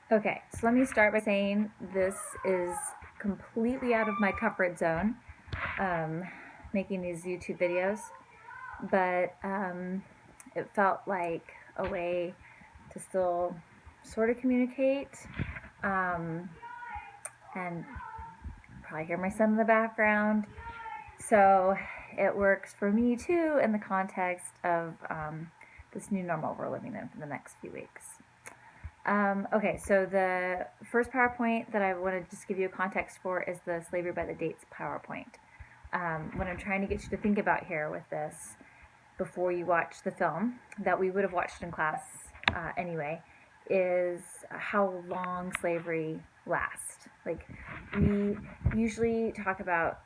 Okay, so let me start by saying this is completely out of my comfort zone, um, making these YouTube videos, but it felt like a way to still sort of communicate, um, and probably hear my son in the background. So it works for me too in the context of this new normal we're living in for the next few weeks. Okay, so the first PowerPoint that I want to just give you a context for is the Slavery by the Dates PowerPoint. What I'm trying to get you to think about here with this before you watch the film that we would have watched in class anyway is how long slavery lasts. Like, we usually talk about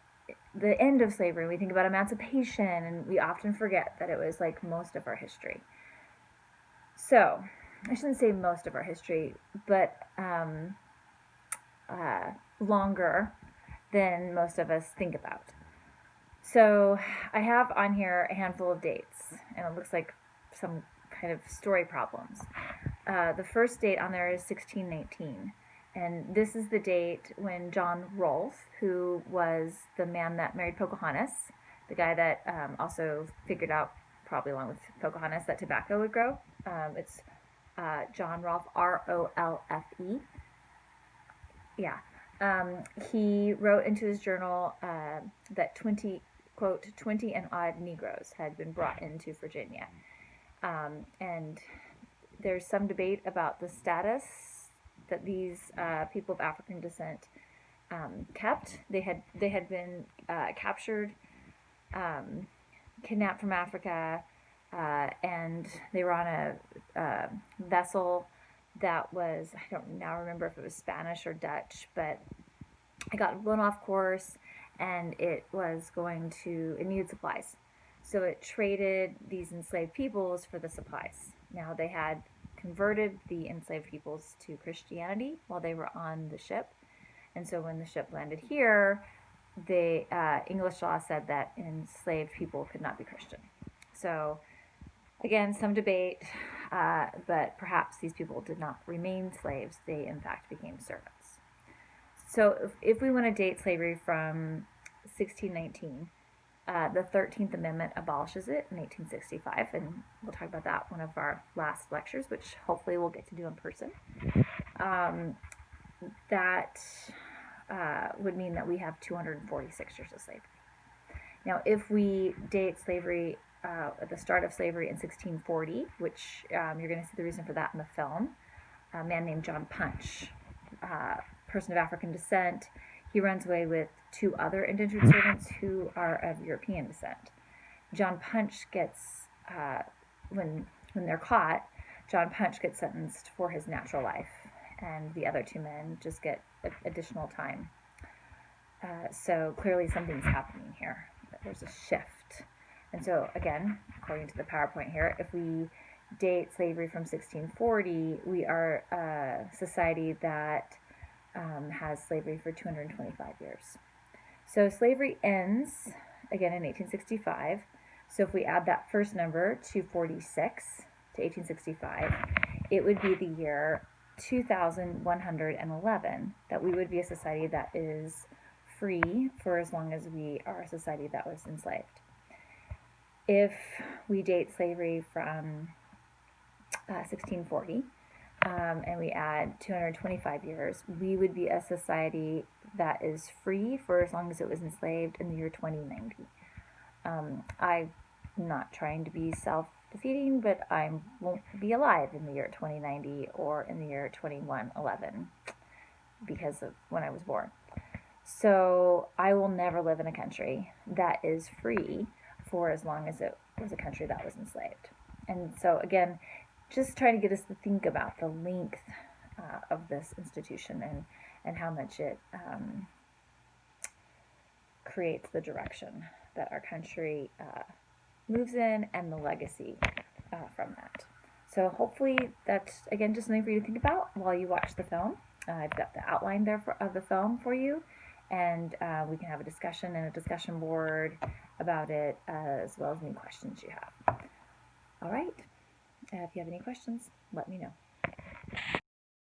the end of slavery, we think about emancipation, and we often forget that it was like most of our history. So, I shouldn't say most of our history, but longer than most of us think about. So, I have on here a handful of dates, and it looks like some kind of story problems. The first date on there is 1619. And this is the date when John Rolfe, who was the man that married Pocahontas, the guy that also figured out, probably along with Pocahontas, that tobacco would grow. It's John Rolfe, Rolfe. Yeah. He wrote into his journal that 20, quote, 20 and odd Negroes had been brought into Virginia. And there's some debate about the status that these people of African descent kept. They had been captured, kidnapped from Africa, and they were on a vessel that was, I don't now remember if it was Spanish or Dutch, but it got blown off course, and it needed supplies. So it traded these enslaved peoples for the supplies. Now, they had converted the enslaved peoples to Christianity while they were on the ship. And so when the ship landed here, the English law said that enslaved people could not be Christian. So again, some debate, but perhaps these people did not remain slaves. They, in fact, became servants. So if we want to date slavery from 1619, the 13th Amendment abolishes it in 1865, and we'll talk about that one of our last lectures, which hopefully we'll get to do in person. That would mean that we have 246 years of slavery. Now, if we date slavery at the start of slavery in 1640, which you're going to see the reason for that in the film, a man named John Punch, person of African descent, he runs away with two other indentured servants who are of European descent. John Punch gets, when they're caught, John Punch gets sentenced for his natural life, and the other two men just get additional time. So clearly something's happening here. There's a shift. And so again, according to the PowerPoint here, if we date slavery from 1640, we are a society that has slavery for 225 years. So slavery ends again in 1865. So if we add that first number, 246, to 1865, it would be the year 2111 that we would be a society that is free for as long as we are a society that was enslaved. If we date slavery from 1640, and we add 225 years, we would be a society that is free for as long as it was enslaved in the year 2090. I'm not trying to be self-defeating, but I won't be alive in the year 2090 or in the year 2111 because of when I was born. So I will never live in a country that is free for as long as it was a country that was enslaved. And so again, just trying to get us to think about the length of this institution and how much it creates the direction that our country moves in and the legacy from that. So hopefully that's, again, just something for you to think about while you watch the film. I've got the outline there of the film for you, and we can have a discussion and a discussion board about it, as well as any questions you have. All right. If you have any questions, let me know.